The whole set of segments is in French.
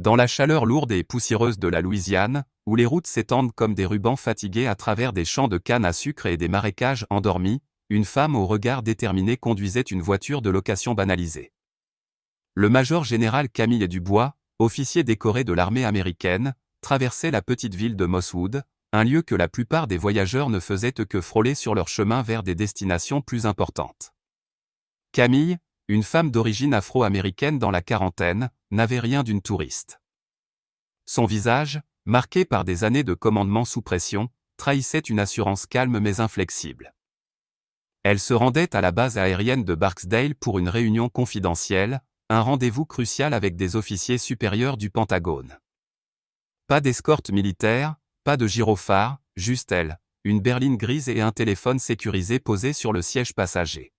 Dans la chaleur lourde et poussiéreuse de la Louisiane, où les routes s'étendent comme des rubans fatigués à travers des champs de canne à sucre et des marécages endormis, une femme au regard déterminé conduisait une voiture de location banalisée. Le major général Camille Dubois, officier décoré de l'armée américaine, traversait la petite ville de Mosswood, un lieu que la plupart des voyageurs ne faisaient que frôler sur leur chemin vers des destinations plus importantes. Camille, une femme d'origine afro-américaine dans la quarantaine, n'avait rien d'une touriste. Son visage, marqué par des années de commandement sous pression, trahissait une assurance calme mais inflexible. Elle se rendait à la base aérienne de Barksdale pour une réunion confidentielle, un rendez-vous crucial avec des officiers supérieurs du Pentagone. Pas d'escorte militaire, pas de gyrophare, juste elle, une berline grise et un téléphone sécurisé posé sur le siège passager.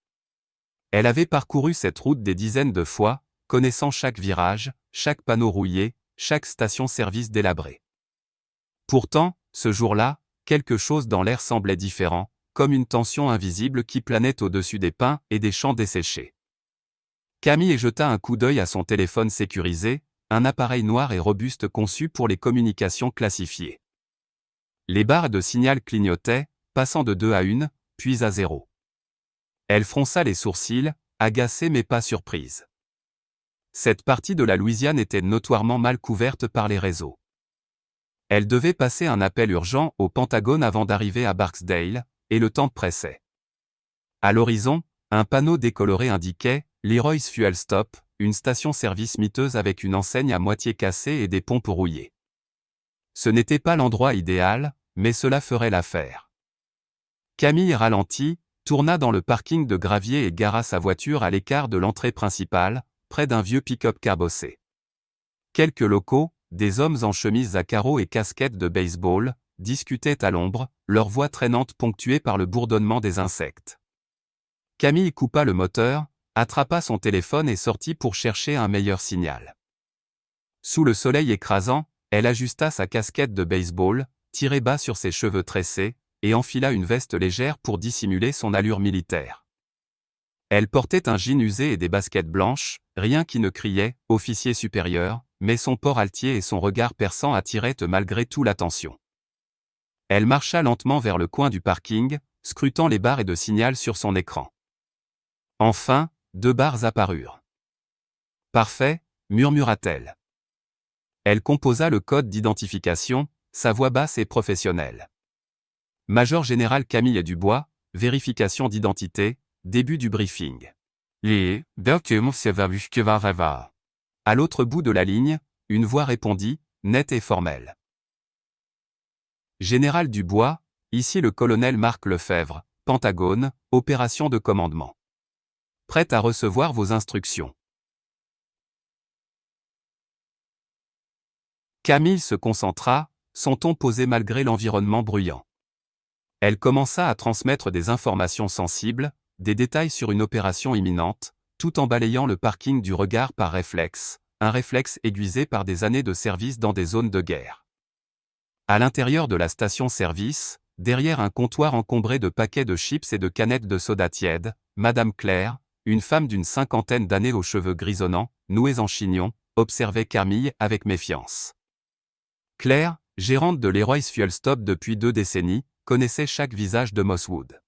Elle avait parcouru cette route des dizaines de fois, connaissant chaque virage, chaque panneau rouillé, chaque station-service délabrée. Pourtant, ce jour-là, quelque chose dans l'air semblait différent, comme une tension invisible qui planait au-dessus des pins et des champs desséchés. Camille jeta un coup d'œil à son téléphone sécurisé, un appareil noir et robuste conçu pour les communications classifiées. Les barres de signal clignotaient, passant de 2 à 1, puis à 0. Elle fronça les sourcils, agacée mais pas surprise. Cette partie de la Louisiane était notoirement mal couverte par les réseaux. Elle devait passer un appel urgent au Pentagone avant d'arriver à Barksdale, et le temps pressait. À l'horizon, un panneau décoloré indiquait « Leroy's Fuel Stop », une station-service miteuse avec une enseigne à moitié cassée et des pompes rouillées. Ce n'était pas l'endroit idéal, mais cela ferait l'affaire. Camille ralentit, tourna dans le parking de gravier et gara sa voiture à l'écart de l'entrée principale, près d'un vieux pick-up cabossé. Quelques locaux, des hommes en chemise à carreaux et casquettes de baseball, discutaient à l'ombre, leur voix traînante ponctuée par le bourdonnement des insectes. Camille coupa le moteur, attrapa son téléphone et sortit pour chercher un meilleur signal. Sous le soleil écrasant, elle ajusta sa casquette de baseball, tirée bas sur ses cheveux tressés, et enfila une veste légère pour dissimuler son allure militaire. Elle portait un jean usé et des baskets blanches, rien qui ne criait « officier supérieur », mais son port altier et son regard perçant attiraient malgré tout l'attention. Elle marcha lentement vers le coin du parking, scrutant les barres et de signal sur son écran. Enfin, 2 barres apparurent. « Parfait », murmura-t-elle. Elle composa le code d'identification, sa voix basse et professionnelle. Major général Camille Dubois, vérification d'identité, début du briefing. À l'autre bout de la ligne, une voix répondit, nette et formelle. Général Dubois, ici le colonel Marc Lefebvre, Pentagone, opération de commandement. Prête à recevoir vos instructions. Camille se concentra, son ton posé malgré l'environnement bruyant. Elle commença à transmettre des informations sensibles, des détails sur une opération imminente, tout en balayant le parking du regard par réflexe, un réflexe aiguisé par des années de service dans des zones de guerre. À l'intérieur de la station-service, derrière un comptoir encombré de paquets de chips et de canettes de soda tiède, Madame Claire, une femme d'une 50aine d'années aux cheveux grisonnants, noués en chignon, observait Camille avec méfiance. Claire, gérante de Leroy's Fuel Stop depuis 2 décennies, connaissait chaque visage de Mosswood.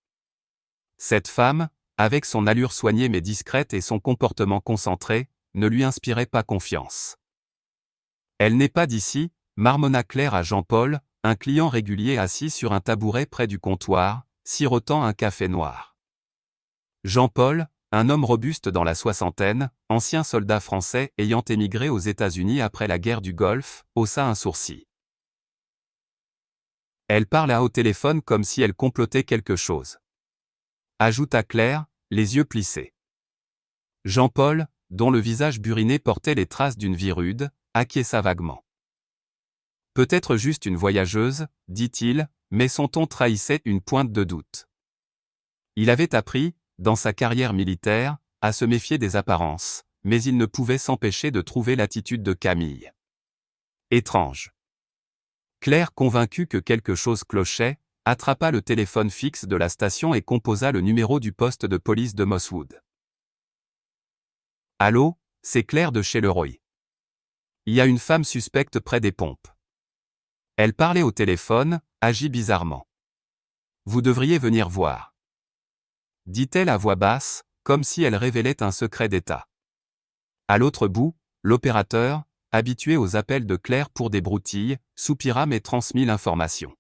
Cette femme, avec son allure soignée mais discrète et son comportement concentré, ne lui inspirait pas confiance. « Elle n'est pas d'ici », marmonna Claire à Jean-Paul, un client régulier assis sur un tabouret près du comptoir, sirotant un café noir. Jean-Paul, un homme robuste dans la soixantaine, ancien soldat français ayant émigré aux États-Unis après la guerre du Golfe, haussa un sourcil. Elle parla au téléphone comme si elle complotait quelque chose. Ajouta Claire, les yeux plissés. Jean-Paul, dont le visage buriné portait les traces d'une vie rude, acquiesça vaguement. Peut-être juste une voyageuse, dit-il, mais son ton trahissait une pointe de doute. Il avait appris, dans sa carrière militaire, à se méfier des apparences, mais il ne pouvait s'empêcher de trouver l'attitude de Camille étrange. Claire, convaincue que quelque chose clochait, attrapa le téléphone fixe de la station et composa le numéro du poste de police de Mosswood. « Allô, c'est Claire de chez Leroy. Il y a une femme suspecte près des pompes. Elle parlait au téléphone, agit bizarrement. Vous devriez venir voir. Dit-elle à voix basse, comme si elle révélait un secret d'État. À l'autre bout, l'opérateur, habitué aux appels de Claire pour des broutilles, soupira mais transmit l'information.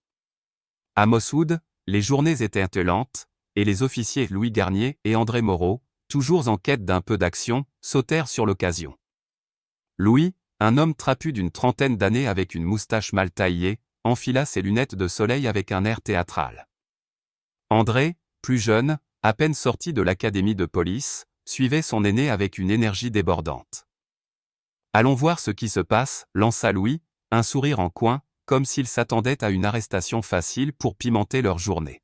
À Mosswood, les journées étaient lentes, et les officiers Louis Garnier et André Moreau, toujours en quête d'un peu d'action, sautèrent sur l'occasion. Louis, un homme trapu d'une trentaine d'années avec une moustache mal taillée, enfila ses lunettes de soleil avec un air théâtral. André, plus jeune, à peine sorti de l'académie de police, suivait son aîné avec une énergie débordante. Allons voir ce qui se passe, lança Louis, un sourire en coin, comme s'il s'attendait à une arrestation facile pour pimenter leur journée.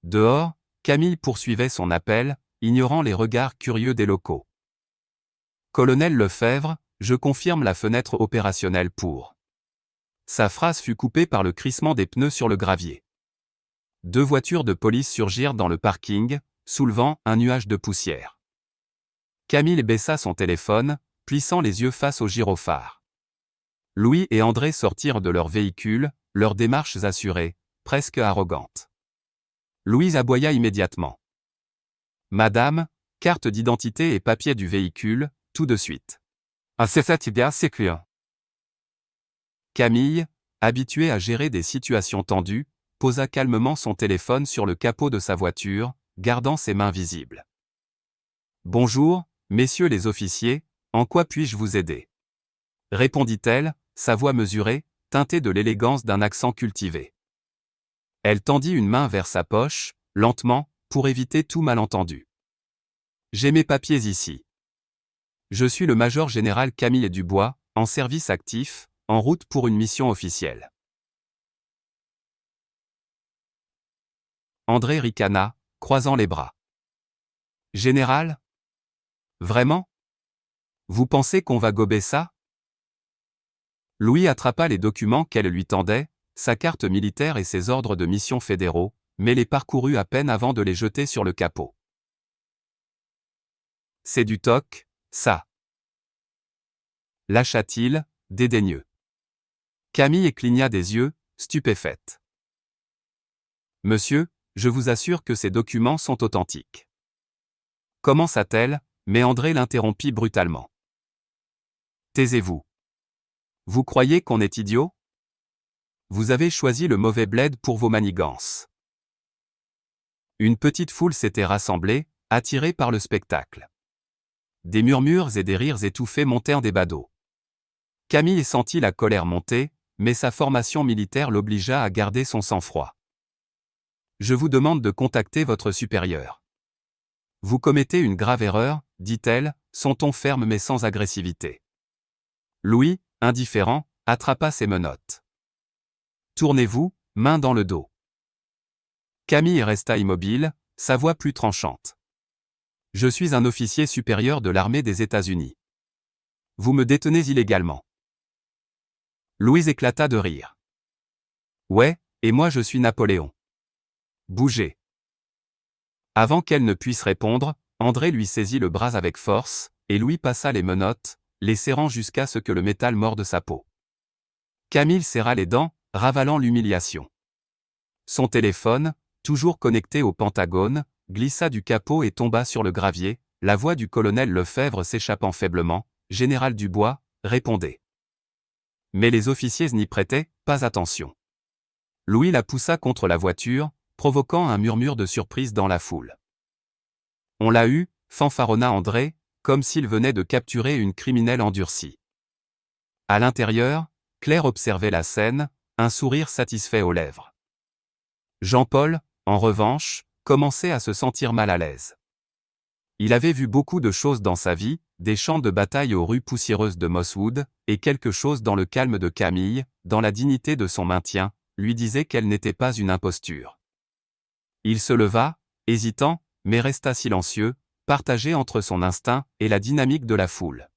Dehors, Camille poursuivait son appel, ignorant les regards curieux des locaux. Colonel Lefebvre, je confirme la fenêtre opérationnelle pour. Sa phrase fut coupée par le crissement des pneus sur le gravier. 2 voitures de police surgirent dans le parking, soulevant un nuage de poussière. Camille baissa son téléphone, plissant les yeux face au gyrophare. Louis et André sortirent de leur véhicule, leurs démarches assurées, presque arrogantes. Louise aboya immédiatement. Madame, carte d'identité et papier du véhicule, tout de suite. C'est bien, c'est clair. Camille, habituée à gérer des situations tendues, posa calmement son téléphone sur le capot de sa voiture, gardant ses mains visibles. Bonjour, messieurs les officiers, en quoi puis-je vous aider? Répondit-elle, sa voix mesurée, teintée de l'élégance d'un accent cultivé. Elle tendit une main vers sa poche, lentement, pour éviter tout malentendu. J'ai mes papiers ici. Je suis le major général Camille Dubois, en service actif, en route pour une mission officielle. André ricana, croisant les bras. Général? Vraiment? Vous pensez qu'on va gober ça? Louis attrapa les documents qu'elle lui tendait, sa carte militaire et ses ordres de mission fédéraux, mais les parcourut à peine avant de les jeter sur le capot. C'est du toc, ça. Lâcha-t-il, dédaigneux. Camille cligna des yeux, stupéfaite. Monsieur, je vous assure que ces documents sont authentiques. Commença-t-elle, mais André l'interrompit brutalement. Taisez-vous. Vous croyez qu'on est idiot? Vous avez choisi le mauvais bled pour vos manigances. Une petite foule s'était rassemblée, attirée par le spectacle. Des murmures et des rires étouffés montèrent des badauds. Camille sentit la colère monter, mais sa formation militaire l'obligea à garder son sang-froid. Je vous demande de contacter votre supérieur. Vous commettez une grave erreur, dit-elle, son ton ferme mais sans agressivité. Louis, indifférent, attrapa ses menottes. Tournez-vous, main dans le dos. Camille resta immobile, sa voix plus tranchante. Je suis un officier supérieur de l'armée des États-Unis. Vous me détenez illégalement. Louise éclata de rire. Ouais, et moi je suis Napoléon. Bougez. Avant qu'elle ne puisse répondre, André lui saisit le bras avec force, et Louis passa les menottes, les serrant jusqu'à ce que le métal morde sa peau. Camille serra les dents, ravalant l'humiliation. Son téléphone, toujours connecté au Pentagone, glissa du capot et tomba sur le gravier, la voix du colonel Lefebvre s'échappant faiblement. Général Dubois, répondez. Mais les officiers n'y prêtaient pas attention. Louis la poussa contre la voiture, provoquant un murmure de surprise dans la foule. On l'a eu, fanfaronna André, comme s'il venait de capturer une criminelle endurcie. À l'intérieur, Claire observait la scène, un sourire satisfait aux lèvres. Jean-Paul, en revanche, commençait à se sentir mal à l'aise. Il avait vu beaucoup de choses dans sa vie, des champs de bataille aux rues poussiéreuses de Mosswood, et quelque chose dans le calme de Camille, dans la dignité de son maintien, lui disait qu'elle n'était pas une imposture. Il se leva, hésitant, mais resta silencieux, partagé entre son instinct et la dynamique de la foule.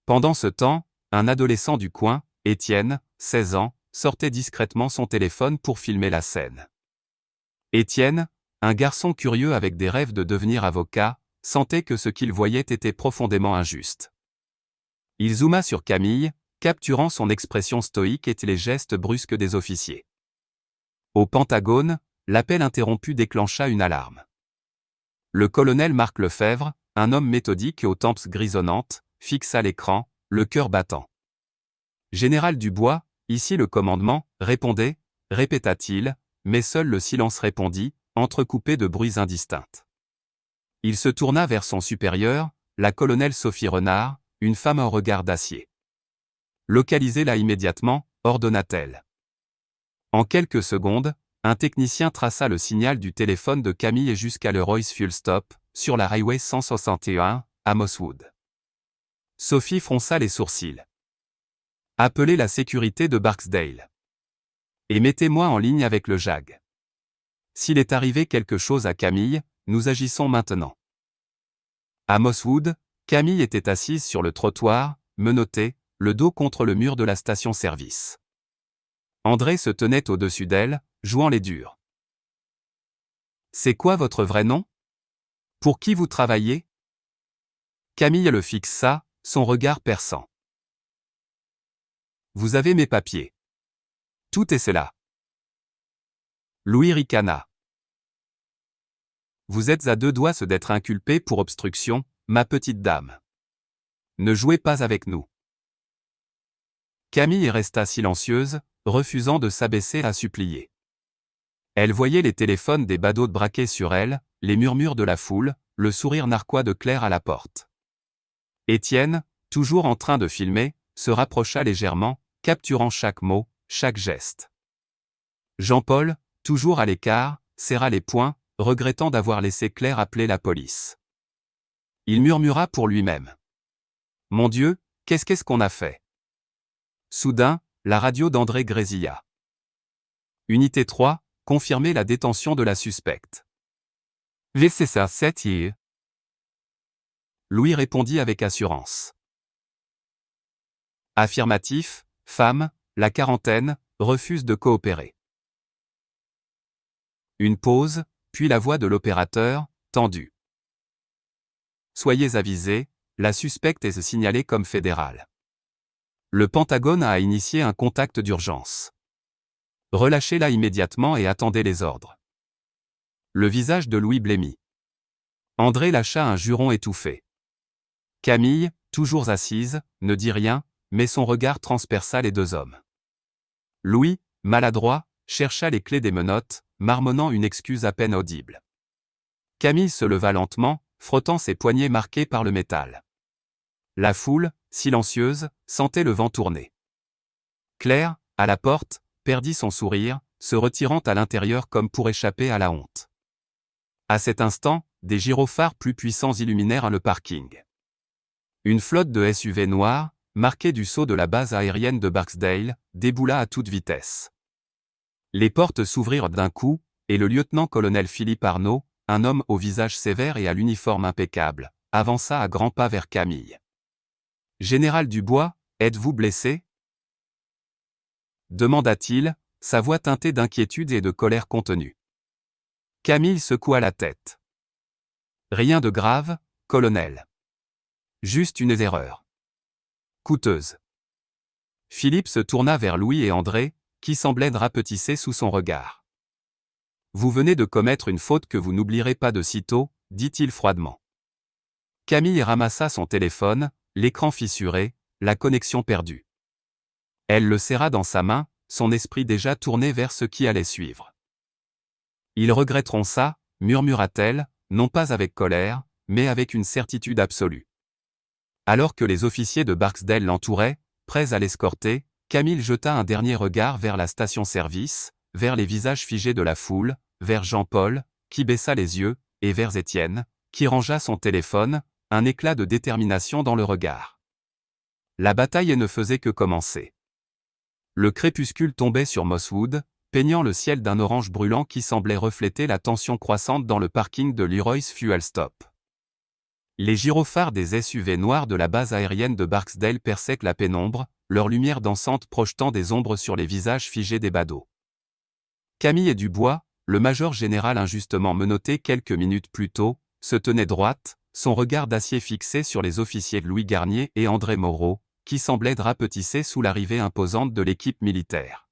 Pendant ce temps, un adolescent du coin, Étienne, 16 ans, sortait discrètement son téléphone pour filmer la scène. Étienne, un garçon curieux avec des rêves de devenir avocat, sentait que ce qu'il voyait était profondément injuste. Il zooma sur Camille, capturant son expression stoïque et les gestes brusques des officiers. Au Pentagone, l'appel interrompu déclencha une alarme. Le colonel Marc Lefebvre, un homme méthodique aux tempes grisonnantes, fixa l'écran, le cœur battant. « Général Dubois, ici le commandement, répondez, répéta-t-il, mais seul le silence répondit, entrecoupé de bruits indistincts. Il se tourna vers son supérieur, la colonelle Sophie Renard, une femme au regard d'acier. « Localisez-la immédiatement, ordonna-t-elle. En quelques secondes, un technicien traça le signal du téléphone de Camille jusqu'à le Royce Fuel Stop, sur la Highway 161, à Mosswood. Sophie fronça les sourcils. « Appelez la sécurité de Barksdale. Et mettez-moi en ligne avec le JAG. S'il est arrivé quelque chose à Camille, nous agissons maintenant. » À Mosswood, Camille était assise sur le trottoir, menottée, le dos contre le mur de la station-service. André se tenait au-dessus d'elle, jouant les durs. « C'est quoi votre vrai nom? Pour qui vous travaillez ?» Camille le fixa, son regard perçant. « Vous avez mes papiers. Tout est cela. » Louis ricana. « Vous êtes à 2 doigts d'être inculpé pour obstruction, ma petite dame. Ne jouez pas avec nous. » Camille resta silencieuse, refusant de s'abaisser à supplier. Elle voyait les téléphones des badauds braqués sur elle, les murmures de la foule, le sourire narquois de Claire à la porte. Étienne, toujours en train de filmer, se rapprocha légèrement, capturant chaque mot, chaque geste. Jean-Paul, toujours à l'écart, serra les poings, regrettant d'avoir laissé Claire appeler la police. Il murmura pour lui-même. « Mon Dieu, qu'est-ce qu'on a fait ?» Soudain, la radio d'André grésilla. Unité 3, confirmez la détention de la suspecte. « VCSA 7 here. » Louis répondit avec assurance. Affirmatif, femme, la quarantaine, refuse de coopérer. Une pause, puis la voix de l'opérateur, tendue. Soyez avisés, la suspecte est signalée comme fédérale. Le Pentagone a initié un contact d'urgence. Relâchez-la immédiatement et attendez les ordres. Le visage de Louis blêmit. André lâcha un juron étouffé. Camille, toujours assise, ne dit rien, mais son regard transperça les 2 hommes. Louis, maladroit, chercha les clés des menottes, marmonnant une excuse à peine audible. Camille se leva lentement, frottant ses poignets marqués par le métal. La foule, silencieuse, sentait le vent tourner. Claire, à la porte, perdit son sourire, se retirant à l'intérieur comme pour échapper à la honte. À cet instant, des gyrophares plus puissants illuminèrent le parking. Une flotte de SUV noirs, marquée du sceau de la base aérienne de Barksdale, déboula à toute vitesse. Les portes s'ouvrirent d'un coup, et le lieutenant-colonel Philippe Arnaud, un homme au visage sévère et à l'uniforme impeccable, avança à grands pas vers Camille. « Général Dubois, êtes-vous blessé ?» demanda-t-il, sa voix teintée d'inquiétude et de colère contenue. Camille secoua la tête. « Rien de grave, colonel. Juste une erreur. Coûteuse. » Philippe se tourna vers Louis et André, qui semblaient rapetisser sous son regard. « Vous venez de commettre une faute que vous n'oublierez pas de sitôt, » dit-il froidement. Camille ramassa son téléphone, l'écran fissuré, la connexion perdue. Elle le serra dans sa main, son esprit déjà tourné vers ce qui allait suivre. « Ils regretteront ça, » murmura-t-elle, non pas avec colère, mais avec une certitude absolue. Alors que les officiers de Barksdale l'entouraient, prêts à l'escorter, Camille jeta un dernier regard vers la station-service, vers les visages figés de la foule, vers Jean-Paul, qui baissa les yeux, et vers Étienne, qui rangea son téléphone, un éclat de détermination dans le regard. La bataille ne faisait que commencer. Le crépuscule tombait sur Mosswood, peignant le ciel d'un orange brûlant qui semblait refléter la tension croissante dans le parking de l'E-Royce Fuel Stop. Les gyrophares des SUV noirs de la base aérienne de Barksdale perçaient la pénombre, leur lumière dansante projetant des ombres sur les visages figés des badauds. Camille et Dubois, le major général injustement menotté quelques minutes plus tôt, se tenait droite, son regard d'acier fixé sur les officiers Louis Garnier et André Moreau, qui semblait rapetisser sous l'arrivée imposante de l'équipe militaire.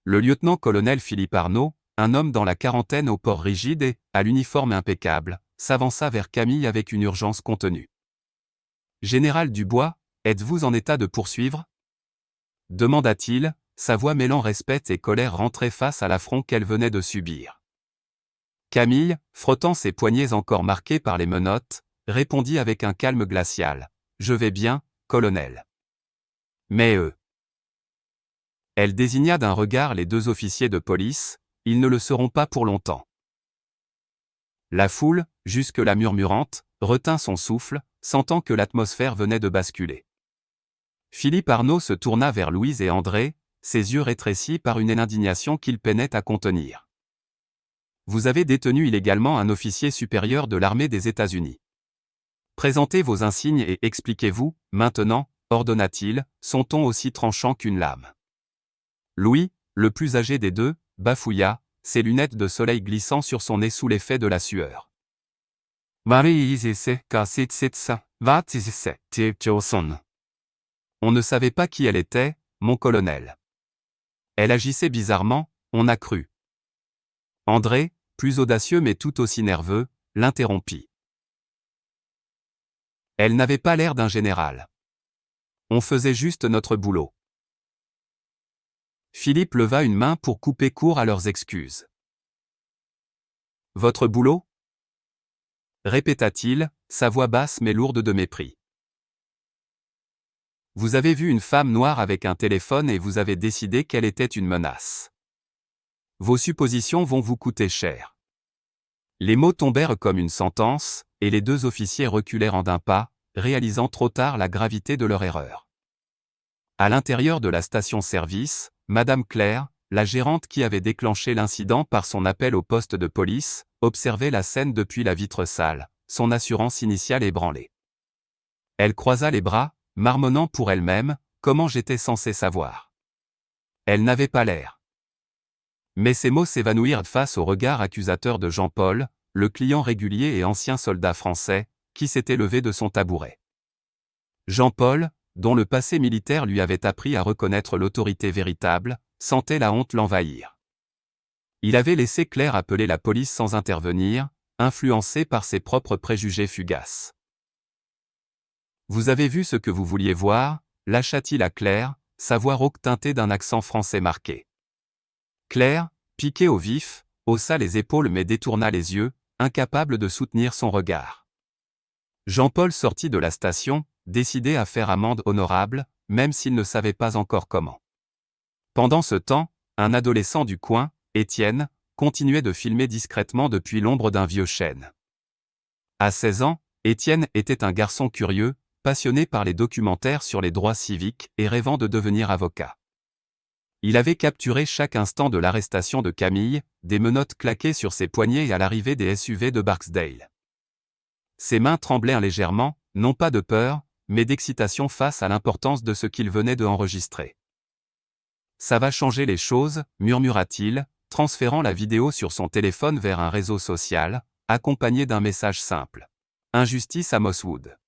Le lieutenant-colonel Philippe Arnaud, un homme dans la quarantaine au port rigide et, à l'uniforme impeccable, s'avança vers Camille avec une urgence contenue. « Général Dubois, êtes-vous en état de poursuivre » demanda-t-il, sa voix mêlant respect et colère rentrée face à l'affront qu'elle venait de subir. Camille, frottant ses poignets encore marqués par les menottes, répondit avec un calme glacial. « Je vais bien, colonel. » Mais eux. Elle désigna d'un regard les 2 officiers de police, ils ne le seront pas pour longtemps. La foule, jusque-là murmurante, retint son souffle, sentant que l'atmosphère venait de basculer. Philippe Arnaud se tourna vers Louise et André, ses yeux rétrécis par une indignation qu'il peinait à contenir. « Vous avez détenu illégalement un officier supérieur de l'armée des États-Unis. Présentez vos insignes et expliquez-vous, maintenant, ordonna-t-il, son ton aussi tranchant qu'une lame. Louis, le plus âgé des 2, bafouilla, ses lunettes de soleil glissant sur son nez sous l'effet de la sueur. On ne savait pas qui elle était, mon colonel. Elle agissait bizarrement, on a cru. André, plus audacieux mais tout aussi nerveux, l'interrompit. Elle n'avait pas l'air d'un général. On faisait juste notre boulot. Philippe leva une main pour couper court à leurs excuses. Votre boulot ? Répéta-t-il, sa voix basse mais lourde de mépris. Vous avez vu une femme noire avec un téléphone et vous avez décidé qu'elle était une menace. Vos suppositions vont vous coûter cher. Les mots tombèrent comme une sentence, et les 2 officiers reculèrent d'un pas, réalisant trop tard la gravité de leur erreur. À l'intérieur de la station-service, Madame Claire, la gérante qui avait déclenché l'incident par son appel au poste de police, observait la scène depuis la vitre sale, son assurance initiale ébranlée. Elle croisa les bras, marmonnant pour elle-même, comment j'étais censé savoir. Elle n'avait pas l'air. Mais ces mots s'évanouirent face au regard accusateur de Jean-Paul, le client régulier et ancien soldat français, qui s'était levé de son tabouret. Jean-Paul, dont le passé militaire lui avait appris à reconnaître l'autorité véritable, sentait la honte l'envahir. Il avait laissé Claire appeler la police sans intervenir, influencé par ses propres préjugés fugaces. « Vous avez vu ce que vous vouliez voir » lâcha-t-il à Claire, sa voix rauque teintée d'un accent français marqué. Claire, piquée au vif, haussa les épaules mais détourna les yeux, incapable de soutenir son regard. Jean-Paul sortit de la station, décidé à faire amende honorable, même s'il ne savait pas encore comment. Pendant ce temps, un adolescent du coin, Étienne, continuait de filmer discrètement depuis l'ombre d'un vieux chêne. À 16 ans, Étienne était un garçon curieux, passionné par les documentaires sur les droits civiques et rêvant de devenir avocat. Il avait capturé chaque instant de l'arrestation de Camille, des menottes claquées sur ses poignets et à l'arrivée des SUV de Barksdale. Ses mains tremblèrent légèrement, non pas de peur, mais d'excitation face à l'importance de ce qu'il venait de enregistrer. « Ça va changer les choses » murmura-t-il, transférant la vidéo sur son téléphone vers un réseau social, accompagné d'un message simple. « Injustice à Mosswood.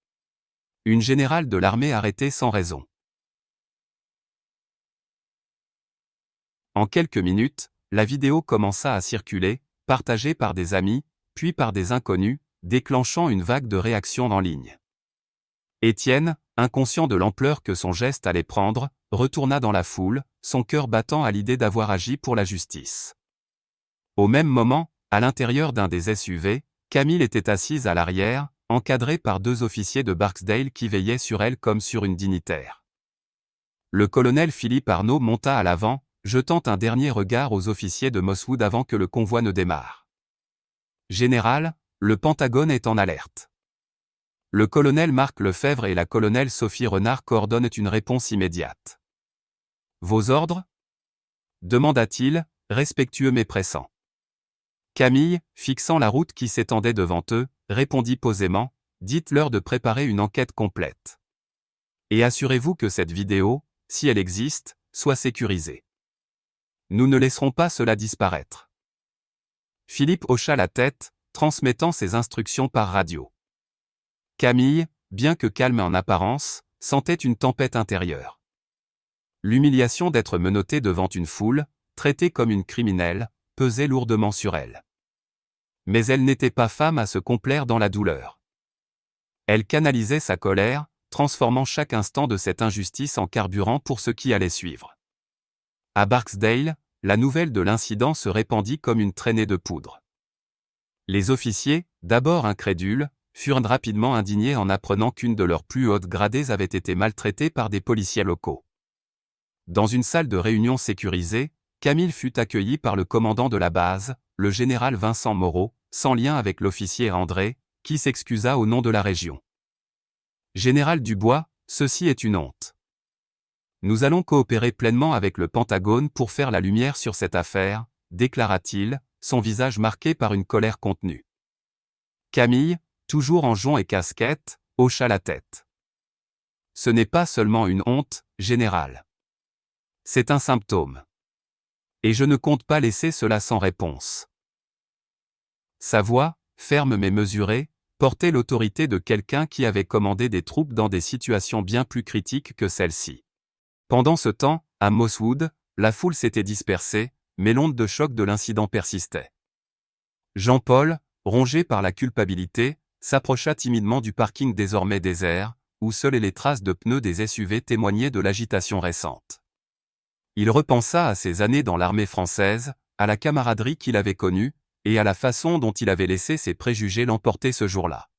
Une générale de l'armée arrêtée sans raison. » En quelques minutes, la vidéo commença à circuler, partagée par des amis, puis par des inconnus, déclenchant une vague de réactions en ligne. Étienne, inconscient de l'ampleur que son geste allait prendre, retourna dans la foule, son cœur battant à l'idée d'avoir agi pour la justice. Au même moment, à l'intérieur d'un des SUV, Camille était assise à l'arrière, encadrée par 2 officiers de Barksdale qui veillaient sur elle comme sur une dignitaire. Le colonel Philippe Arnaud monta à l'avant, jetant un dernier regard aux officiers de Mosswood avant que le convoi ne démarre. « Général, le Pentagone est en alerte. » Le colonel Marc Lefebvre et la colonelle Sophie Renard coordonnent une réponse immédiate. « Vos ordres » demanda-t-il, respectueux mais pressant. Camille, fixant la route qui s'étendait devant eux, répondit posément, « Dites-leur de préparer une enquête complète. Et assurez-vous que cette vidéo, si elle existe, soit sécurisée. Nous ne laisserons pas cela disparaître. » Philippe hocha la tête, transmettant ses instructions par radio. Camille, bien que calme en apparence, sentait une tempête intérieure. L'humiliation d'être menottée devant une foule, traitée comme une criminelle, pesait lourdement sur elle. Mais elle n'était pas femme à se complaire dans la douleur. Elle canalisait sa colère, transformant chaque instant de cette injustice en carburant pour ce qui allait suivre. À Barksdale, la nouvelle de l'incident se répandit comme une traînée de poudre. Les officiers, d'abord incrédules, furent rapidement indignés en apprenant qu'une de leurs plus hautes gradées avait été maltraitée par des policiers locaux. Dans une salle de réunion sécurisée, Camille fut accueilli par le commandant de la base, le général Vincent Moreau, sans lien avec l'officier André, qui s'excusa au nom de la région. « Général Dubois, ceci est une honte. Nous allons coopérer pleinement avec le Pentagone pour faire la lumière sur cette affaire, déclara-t-il, son visage marqué par une colère contenue. Camille, toujours en jonc et casquette, hocha la tête. Ce n'est pas seulement une honte, général. C'est un symptôme. Et je ne compte pas laisser cela sans réponse. Sa voix, ferme mais mesurée, portait l'autorité de quelqu'un qui avait commandé des troupes dans des situations bien plus critiques que celle-ci. Pendant ce temps, à Mosswood, la foule s'était dispersée, mais l'onde de choc de l'incident persistait. Jean-Paul, rongé par la culpabilité, s'approcha timidement du parking désormais désert, où seules les traces de pneus des SUV témoignaient de l'agitation récente. Il repensa à ses années dans l'armée française, à la camaraderie qu'il avait connue, et à la façon dont il avait laissé ses préjugés l'emporter ce jour-là.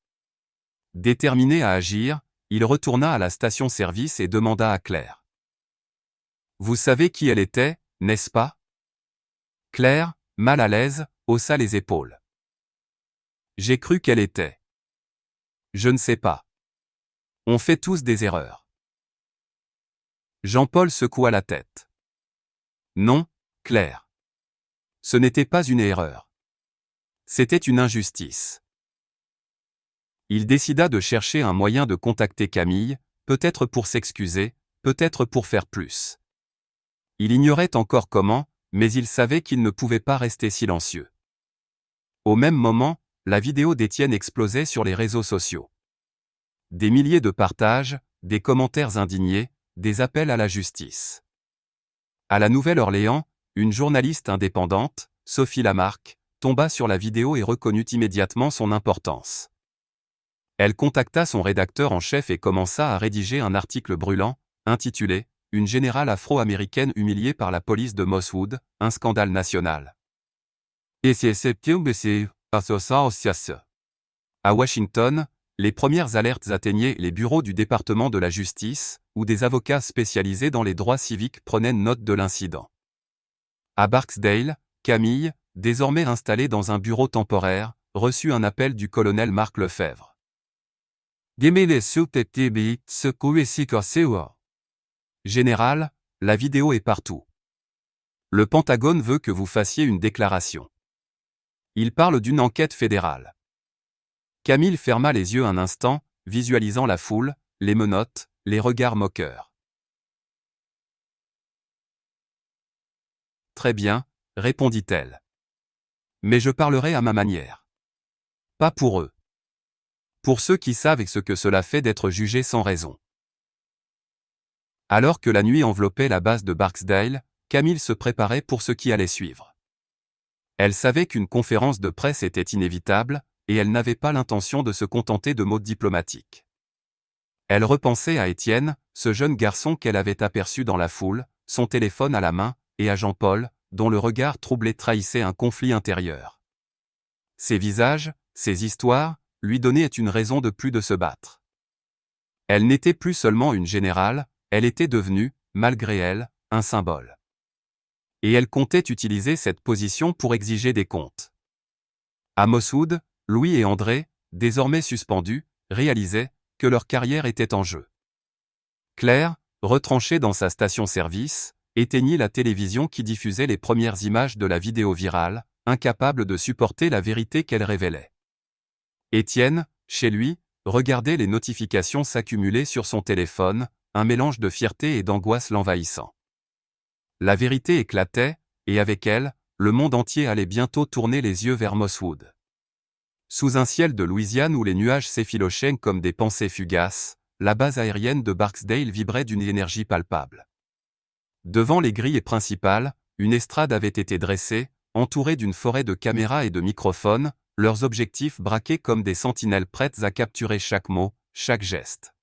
Déterminé à agir, il retourna à la station-service et demanda à Claire. « Vous savez qui elle était, n'est-ce pas ?» Claire, mal à l'aise, haussa les épaules. « J'ai cru qu'elle était. Je ne sais pas. On fait tous des erreurs. » Jean-Paul secoua la tête. « Non, Claire. Ce n'était pas une erreur. C'était une injustice. » Il décida de chercher un moyen de contacter Camille, peut-être pour s'excuser, peut-être pour faire plus. Il ignorait encore comment, mais il savait qu'il ne pouvait pas rester silencieux. Au même moment, la vidéo d'Étienne explosait sur les réseaux sociaux. Des milliers de partages, des commentaires indignés, des appels à la justice. À la Nouvelle-Orléans, une journaliste indépendante, Sophie Lamarque, tomba sur la vidéo et reconnut immédiatement son importance. Elle contacta son rédacteur en chef et commença à rédiger un article brûlant, intitulé « Une générale afro-américaine humiliée par la police de Mosswood, un scandale national ». À Washington, les premières alertes atteignaient les bureaux du département de la justice, où des avocats spécialisés dans les droits civiques prenaient note de l'incident. À Barksdale, Camille, désormais installée dans un bureau temporaire, reçut un appel du colonel Marc Lefebvre. Général, la vidéo est partout. Le Pentagone veut que vous fassiez une déclaration. Il parle d'une enquête fédérale. Camille ferma les yeux un instant, visualisant la foule, les menottes, les regards moqueurs. Très bien, répondit-elle. Mais je parlerai à ma manière. Pas pour eux. Pour ceux qui savent ce que cela fait d'être jugé sans raison. Alors que la nuit enveloppait la base de Barksdale, Camille se préparait pour ce qui allait suivre. Elle savait qu'une conférence de presse était inévitable, et elle n'avait pas l'intention de se contenter de mots diplomatiques. Elle repensait à Étienne, ce jeune garçon qu'elle avait aperçu dans la foule, son téléphone à la main, et à Jean-Paul, dont le regard troublé trahissait un conflit intérieur. Ces visages, ces histoires, lui donnaient une raison de plus de se battre. Elle n'était plus seulement une générale, elle était devenue, malgré elle, un symbole. Et elle comptait utiliser cette position pour exiger des comptes. À Mosswood, Louis et André, désormais suspendus, réalisaient que leur carrière était en jeu. Claire, retranchée dans sa station-service, éteignit la télévision qui diffusait les premières images de la vidéo virale, incapable de supporter la vérité qu'elle révélait. Étienne, chez lui, regardait les notifications s'accumuler sur son téléphone, un mélange de fierté et d'angoisse l'envahissant. La vérité éclatait, et avec elle, le monde entier allait bientôt tourner les yeux vers Mosswood. Sous un ciel de Louisiane où les nuages s'effilochaient comme des pensées fugaces, la base aérienne de Barksdale vibrait d'une énergie palpable. Devant les grilles principales, une estrade avait été dressée, entourée d'une forêt de caméras et de microphones, leurs objectifs braqués comme des sentinelles prêtes à capturer chaque mot, chaque geste.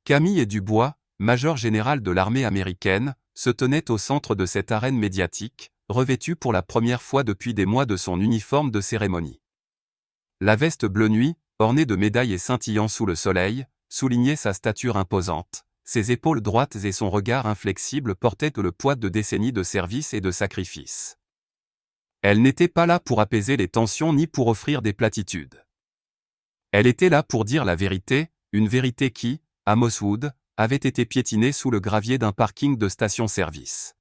Camille Dubois, major général de l'armée américaine, se tenait au centre de cette arène médiatique, revêtu pour la première fois depuis des mois de son uniforme de cérémonie. La veste bleu nuit, ornée de médailles et scintillant sous le soleil, soulignait sa stature imposante. Ses épaules droites et son regard inflexible portaient le poids de décennies de service et de sacrifice. Elle n'était pas là pour apaiser les tensions ni pour offrir des platitudes. Elle était là pour dire la vérité, une vérité qui, à Mosswood, avait été piétinée sous le gravier d'un parking de station-service.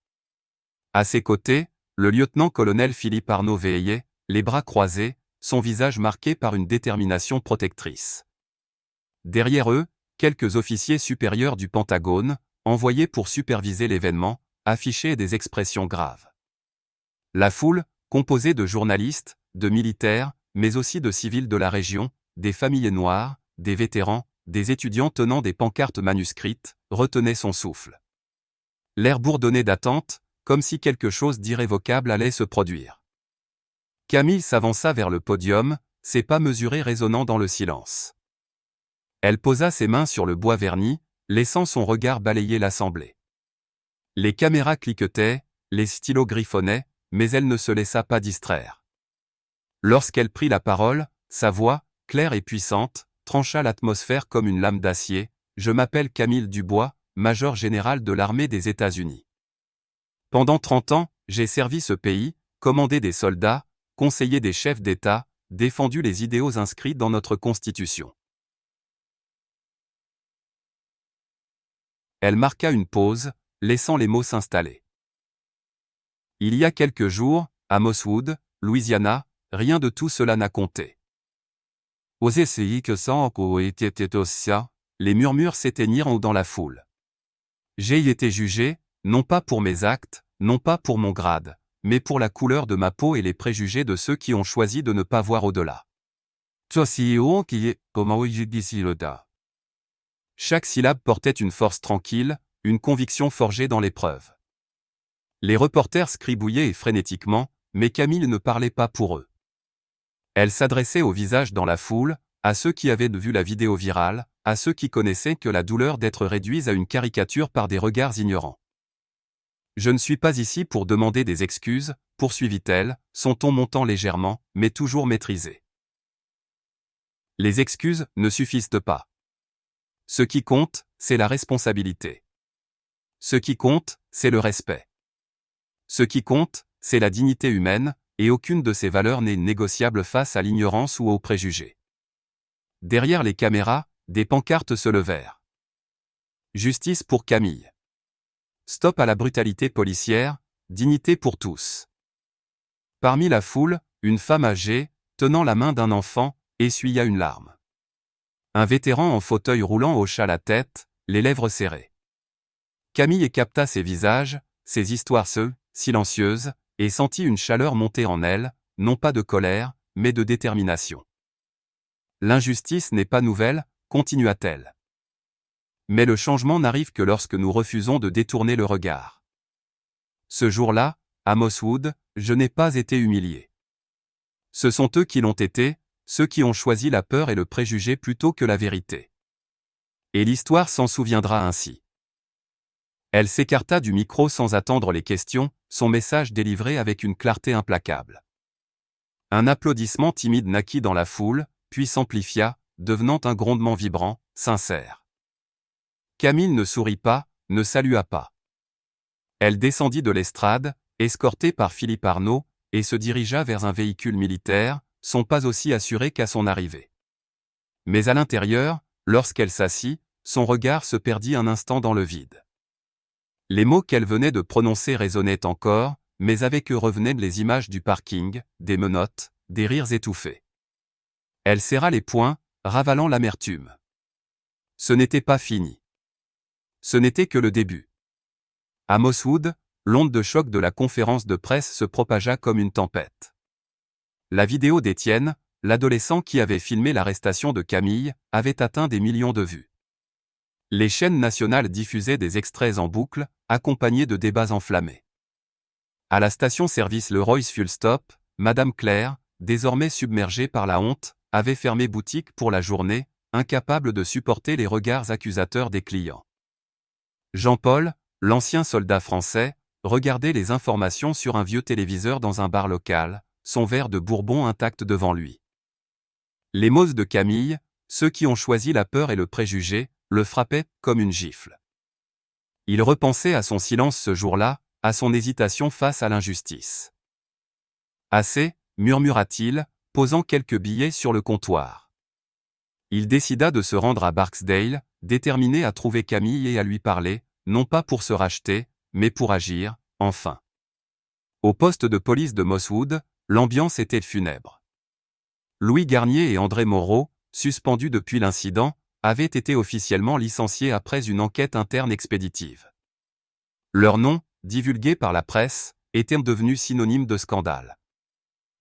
À ses côtés, le lieutenant-colonel Philippe Arnaud veillait, les bras croisés, son visage marqué par une détermination protectrice. Derrière eux, quelques officiers supérieurs du Pentagone, envoyés pour superviser l'événement, affichaient des expressions graves. La foule, composée de journalistes, de militaires, mais aussi de civils de la région, des familles noires, des vétérans, des étudiants tenant des pancartes manuscrites, retenait son souffle. L'air bourdonnait d'attente, comme si quelque chose d'irrévocable allait se produire. Camille s'avança vers le podium, ses pas mesurés résonnant dans le silence. Elle posa ses mains sur le bois verni, laissant son regard balayer l'assemblée. Les caméras cliquetaient, les stylos griffonnaient, mais elle ne se laissa pas distraire. Lorsqu'elle prit la parole, sa voix, claire et puissante, trancha l'atmosphère comme une lame d'acier. « Je m'appelle Camille Dubois, major général de l'armée des États-Unis. Pendant 30 ans, j'ai servi ce pays, commandé des soldats, conseillé des chefs d'État, défendu les idéaux inscrits dans notre Constitution. » Elle marqua une pause, laissant les mots s'installer. Il y a quelques jours, à Mosswood, Louisiana, rien de tout cela n'a compté. Aux essais que ça était aussi, les murmures s'éteignirent dans la foule. J'ai été jugé, non pas pour mes actes, non pas pour mon grade, mais pour la couleur de ma peau et les préjugés de ceux qui ont choisi de ne pas voir au-delà. Chaque syllabe portait une force tranquille, une conviction forgée dans l'épreuve. Les reporters scribouillaient frénétiquement, mais Camille ne parlait pas pour eux. Elle s'adressait aux visages dans la foule, à ceux qui avaient vu la vidéo virale, à ceux qui connaissaient que la douleur d'être réduits à une caricature par des regards ignorants. « Je ne suis pas ici pour demander des excuses, poursuivit-elle, son ton montant légèrement, mais toujours maîtrisé. Les excuses ne suffisent pas. Ce qui compte, c'est la responsabilité. Ce qui compte, c'est le respect. Ce qui compte, c'est la dignité humaine, et aucune de ces valeurs n'est négociable face à l'ignorance ou aux préjugés. » Derrière les caméras, des pancartes se levèrent. Justice pour Camille. Stop à la brutalité policière, dignité pour tous. Parmi la foule, une femme âgée, tenant la main d'un enfant, essuya une larme. Un vétéran en fauteuil roulant hocha la tête, les lèvres serrées. Camille capta ces visages, ces histoires silencieuses, et sentit une chaleur monter en elle, non pas de colère, mais de détermination. L'injustice n'est pas nouvelle, continua-t-elle. Mais le changement n'arrive que lorsque nous refusons de détourner le regard. Ce jour-là, à Mosswood, je n'ai pas été humilié. Ce sont eux qui l'ont été, ceux qui ont choisi la peur et le préjugé plutôt que la vérité. Et l'histoire s'en souviendra ainsi. Elle s'écarta du micro sans attendre les questions, son message délivré avec une clarté implacable. Un applaudissement timide naquit dans la foule, puis s'amplifia, devenant un grondement vibrant, sincère. Camille ne sourit pas, ne salua pas. Elle descendit de l'estrade, escortée par Philippe Arnaud, et se dirigea vers un véhicule militaire, son pas aussi assuré qu'à son arrivée. Mais à l'intérieur, lorsqu'elle s'assit, son regard se perdit un instant dans le vide. Les mots qu'elle venait de prononcer résonnaient encore, mais avec eux revenaient les images du parking, des menottes, des rires étouffés. Elle serra les poings, ravalant l'amertume. Ce n'était pas fini. Ce n'était que le début. À Mosswood, l'onde de choc de la conférence de presse se propagea comme une tempête. La vidéo d'Étienne, l'adolescent qui avait filmé l'arrestation de Camille, avait atteint des millions de vues. Les chaînes nationales diffusaient des extraits en boucle, accompagnés de débats enflammés. À la station-service Le Roy's Fuel Stop, Madame Claire, désormais submergée par la honte, avait fermé boutique pour la journée, incapable de supporter les regards accusateurs des clients. Jean-Paul, l'ancien soldat français, regardait les informations sur un vieux téléviseur dans un bar local, son verre de bourbon intact devant lui. Les mots de Camille, ceux qui ont choisi la peur et le préjugé, le frappaient comme une gifle. Il repensait à son silence ce jour-là, à son hésitation face à l'injustice. Assez, murmura-t-il, posant quelques billets sur le comptoir. Il décida de se rendre à Barksdale, déterminé à trouver Camille et à lui parler, non pas pour se racheter, mais pour agir, enfin. Au poste de police de Mosswood, l'ambiance était funèbre. Louis Garnier et André Moreau, suspendus depuis l'incident, avaient été officiellement licenciés après une enquête interne expéditive. Leurs noms, divulgués par la presse, étaient devenus synonymes de scandale.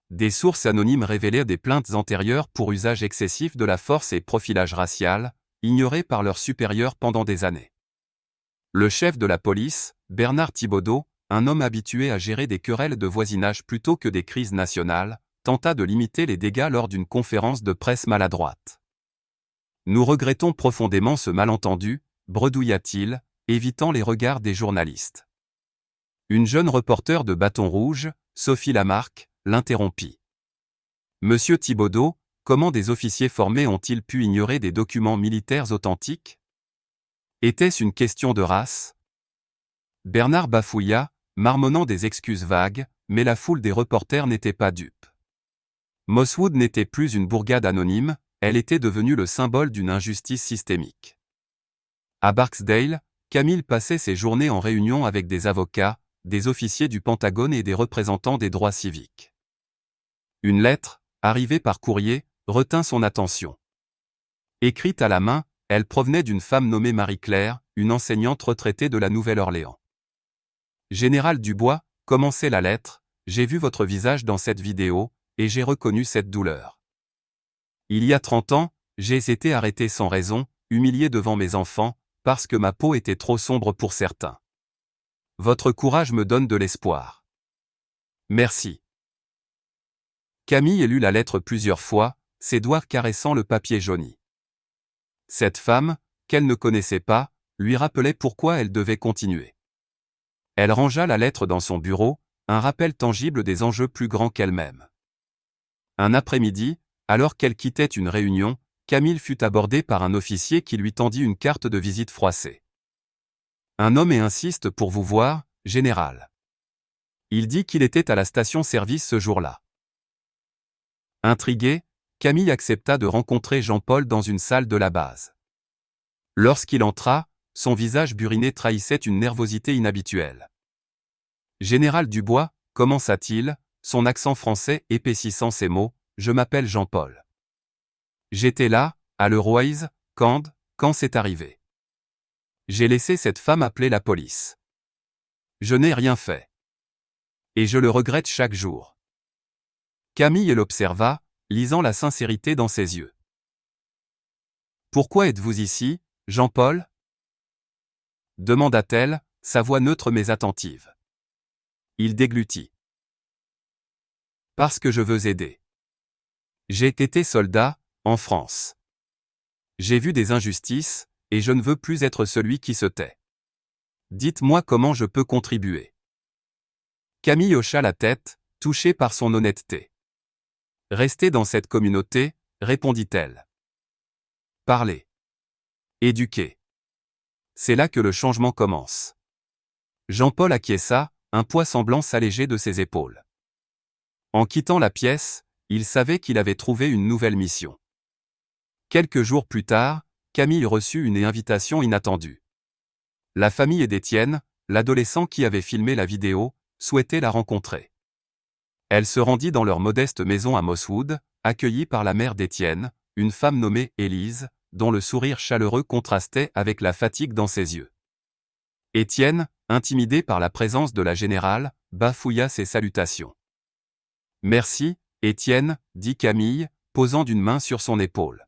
Des sources anonymes révélaient des plaintes antérieures pour usage excessif de la force et profilage racial, ignorés par leurs supérieurs pendant des années. Le chef de la police, Bernard Thibodeau, un homme habitué à gérer des querelles de voisinage plutôt que des crises nationales, tenta de limiter les dégâts lors d'une conférence de presse maladroite. « Nous regrettons profondément ce malentendu », bredouilla-t-il, évitant les regards des journalistes. Une jeune reporter de bâton rouge, Sophie Lamarque, l'interrompit. « Monsieur Thibodeau, comment des officiers formés ont-ils pu ignorer des documents militaires authentiques ? Était-ce une question de race ?» Bernard bafouilla, marmonnant des excuses vagues, mais la foule des reporters n'était pas dupe. Mosswood n'était plus une bourgade anonyme, elle était devenue le symbole d'une injustice systémique. À Barksdale, Camille passait ses journées en réunion avec des avocats, des officiers du Pentagone et des représentants des droits civiques. Une lettre, arrivée par courrier, retint son attention. Écrite à la main, elle provenait d'une femme nommée Marie-Claire, une enseignante retraitée de la Nouvelle-Orléans. « Général Dubois », commençait la lettre, « j'ai vu votre visage dans cette vidéo, et j'ai reconnu cette douleur. Il y a 30 ans, j'ai été arrêté sans raison, humilié devant mes enfants, parce que ma peau était trop sombre pour certains. Votre courage me donne de l'espoir. Merci. » Camille lut la lettre plusieurs fois, ses doigts caressant le papier jauni. Cette femme, qu'elle ne connaissait pas, lui rappelait pourquoi elle devait continuer. Elle rangea la lettre dans son bureau, un rappel tangible des enjeux plus grands qu'elle-même. Un après-midi, alors qu'elle quittait une réunion, Camille fut abordée par un officier qui lui tendit une carte de visite froissée. « Un homme insiste pour vous voir, général. Il dit qu'il était à la station-service ce jour-là. » Intriguée, Camille accepta de rencontrer Jean-Paul dans une salle de la base. Lorsqu'il entra, son visage buriné trahissait une nervosité inhabituelle. « Général Dubois, commença-t-il, son accent français épaississant ses mots, je m'appelle Jean-Paul. J'étais là, à Le Roy's, quand c'est arrivé. J'ai laissé cette femme appeler la police. Je n'ai rien fait. Et je le regrette chaque jour. » Camille l'observa, lisant la sincérité dans ses yeux. « Pourquoi êtes-vous ici, Jean-Paul ? » demanda-t-elle, sa voix neutre mais attentive. Il déglutit. « Parce que je veux aider. J'ai été soldat, en France. J'ai vu des injustices, et je ne veux plus être celui qui se tait. Dites-moi comment je peux contribuer. » Camille hocha la tête, touchée par son honnêteté. « Restez dans cette communauté, » répondit-elle. « Parlez. Éduquez. C'est là que le changement commence. » Jean-Paul acquiesça, un poids semblant s'alléger de ses épaules. En quittant la pièce, il savait qu'il avait trouvé une nouvelle mission. Quelques jours plus tard, Camille reçut une invitation inattendue. La famille d'Étienne, l'adolescent qui avait filmé la vidéo, souhaitait la rencontrer. Elle se rendit dans leur modeste maison à Mosswood, accueillie par la mère d'Étienne, une femme nommée Élise, dont le sourire chaleureux contrastait avec la fatigue dans ses yeux. Étienne, intimidé par la présence de la générale, bafouilla ses salutations. « Merci, Étienne, dit Camille, posant d'une main sur son épaule.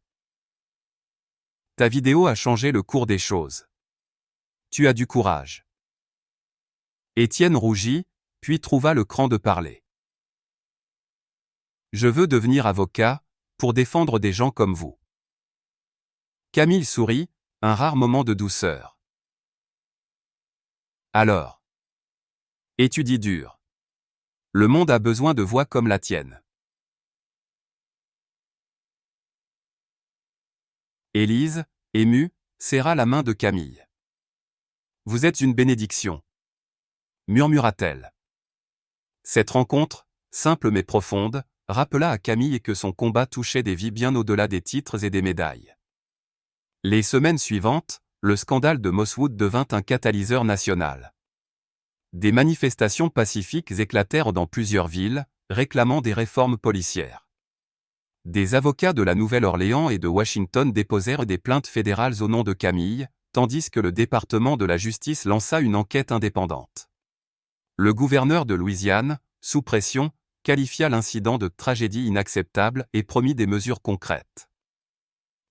Ta vidéo a changé le cours des choses. Tu as du courage. Étienne rougit, puis trouva le cran de parler. Je veux devenir avocat, pour défendre des gens comme vous. Camille sourit, un rare moment de douceur. Alors. Étudie dur. Le monde a besoin de voix comme la tienne. Élise, émue, serra la main de Camille. Vous êtes une bénédiction, murmura-t-elle. Cette rencontre, simple mais profonde, rappela à Camille que son combat touchait des vies bien au-delà des titres et des médailles. Les semaines suivantes, le scandale de Mosswood devint un catalyseur national. Des manifestations pacifiques éclatèrent dans plusieurs villes, réclamant des réformes policières. Des avocats de la Nouvelle-Orléans et de Washington déposèrent des plaintes fédérales au nom de Camille, tandis que le département de la justice lança une enquête indépendante. Le gouverneur de Louisiane, sous pression, qualifia l'incident de tragédie inacceptable et promit des mesures concrètes.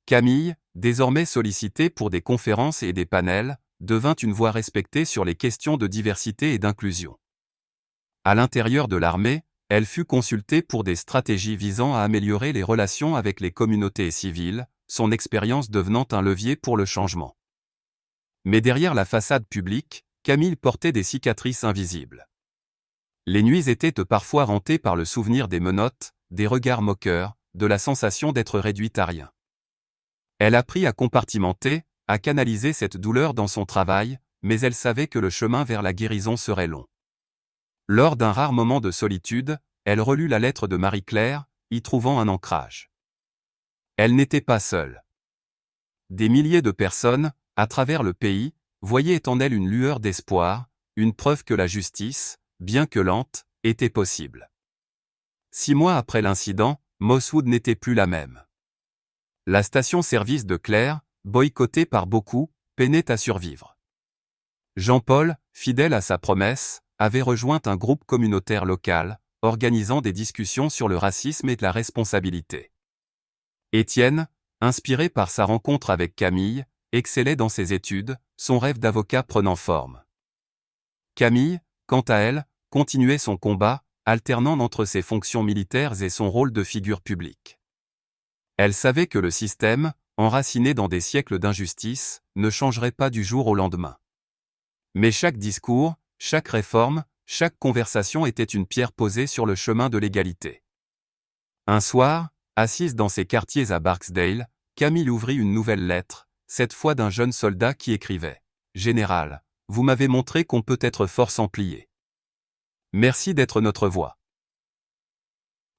Camille, désormais sollicitée pour des conférences et des panels, devint une voix respectée sur les questions de diversité et d'inclusion. À l'intérieur de l'armée, elle fut consultée pour des stratégies visant à améliorer les relations avec les communautés civiles, son expérience devenant un levier pour le changement. Mais derrière la façade publique, Camille portait des cicatrices invisibles. Les nuits étaient parfois hantées par le souvenir des menottes, des regards moqueurs, de la sensation d'être réduite à rien. Elle apprit à compartimenter, à canaliser cette douleur dans son travail, mais elle savait que le chemin vers la guérison serait long. Lors d'un rare moment de solitude, elle relut la lettre de Marie-Claire, y trouvant un ancrage. Elle n'était pas seule. Des milliers de personnes, à travers le pays, voyaient en elle une lueur d'espoir, une preuve que la justice, bien que lente, était possible. 6 mois après l'incident, Mosswood n'était plus la même. La station-service de Claire, boycottée par beaucoup, peinait à survivre. Jean-Paul, fidèle à sa promesse, avait rejoint un groupe communautaire local, organisant des discussions sur le racisme et la responsabilité. Étienne, inspiré par sa rencontre avec Camille, excellait dans ses études, son rêve d'avocat prenant forme. Camille, quant à elle, continuait son combat, alternant entre ses fonctions militaires et son rôle de figure publique. Elle savait que le système, enraciné dans des siècles d'injustice, ne changerait pas du jour au lendemain. Mais chaque discours, chaque réforme, chaque conversation était une pierre posée sur le chemin de l'égalité. Un soir, assise dans ses quartiers à Barksdale, Camille ouvrit une nouvelle lettre, cette fois d'un jeune soldat qui écrivait « Général, vous m'avez montré qu'on peut être fort sans plier. Merci d'être notre voix. »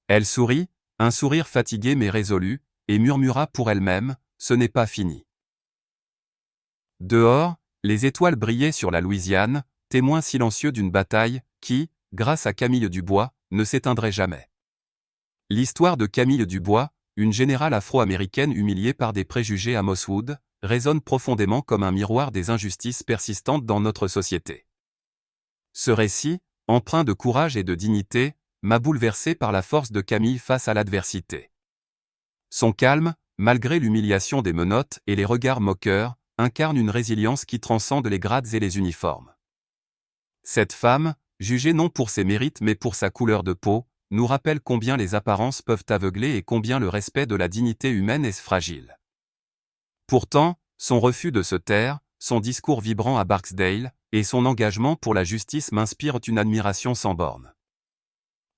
Elle sourit, un sourire fatigué mais résolu, et murmura pour elle-même « Ce n'est pas fini. » Dehors, les étoiles brillaient sur la Louisiane, témoin silencieux d'une bataille qui, grâce à Camille Dubois, ne s'éteindrait jamais. L'histoire de Camille Dubois, une générale afro-américaine humiliée par des préjugés à Mosswood, résonne profondément comme un miroir des injustices persistantes dans notre société. Ce récit, empreint de courage et de dignité, m'a bouleversé par la force de Camille face à l'adversité. Son calme, malgré l'humiliation des menottes et les regards moqueurs, incarne une résilience qui transcende les grades et les uniformes. Cette femme, jugée non pour ses mérites mais pour sa couleur de peau, nous rappelle combien les apparences peuvent aveugler et combien le respect de la dignité humaine est fragile. Pourtant, son refus de se taire, son discours vibrant à Barksdale, et son engagement pour la justice m'inspirent une admiration sans bornes.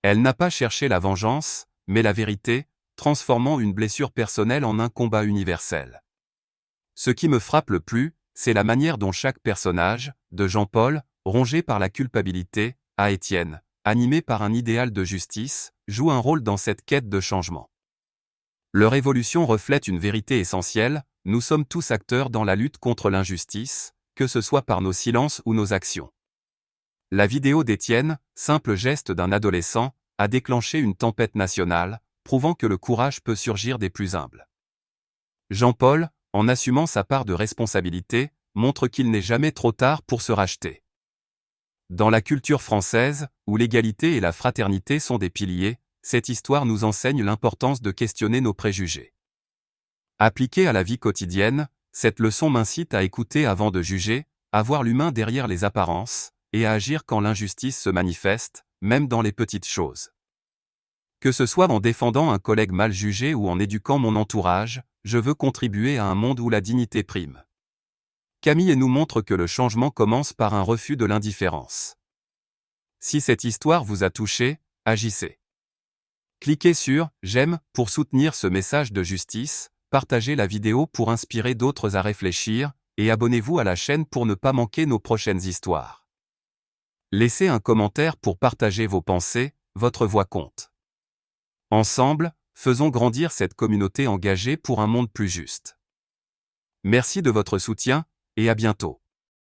Elle n'a pas cherché la vengeance, mais la vérité, transformant une blessure personnelle en un combat universel. Ce qui me frappe le plus, c'est la manière dont chaque personnage, de Jean-Paul, rongé par la culpabilité, à Étienne, animé par un idéal de justice, joue un rôle dans cette quête de changement. Leur évolution reflète une vérité essentielle, nous sommes tous acteurs dans la lutte contre l'injustice, que ce soit par nos silences ou nos actions. La vidéo d'Étienne, simple geste d'un adolescent, a déclenché une tempête nationale, prouvant que le courage peut surgir des plus humbles. Jean-Paul, en assumant sa part de responsabilité, montre qu'il n'est jamais trop tard pour se racheter. Dans la culture française, où l'égalité et la fraternité sont des piliers, cette histoire nous enseigne l'importance de questionner nos préjugés. Appliquée à la vie quotidienne, cette leçon m'incite à écouter avant de juger, à voir l'humain derrière les apparences, et à agir quand l'injustice se manifeste, même dans les petites choses. Que ce soit en défendant un collègue mal jugé ou en éduquant mon entourage, je veux contribuer à un monde où la dignité prime. Camille nous montre que le changement commence par un refus de l'indifférence. Si cette histoire vous a touché, agissez. Cliquez sur « J'aime » pour soutenir ce message de justice, partagez la vidéo pour inspirer d'autres à réfléchir, et abonnez-vous à la chaîne pour ne pas manquer nos prochaines histoires. Laissez un commentaire pour partager vos pensées, votre voix compte. Ensemble, faisons grandir cette communauté engagée pour un monde plus juste. Merci de votre soutien, et à bientôt.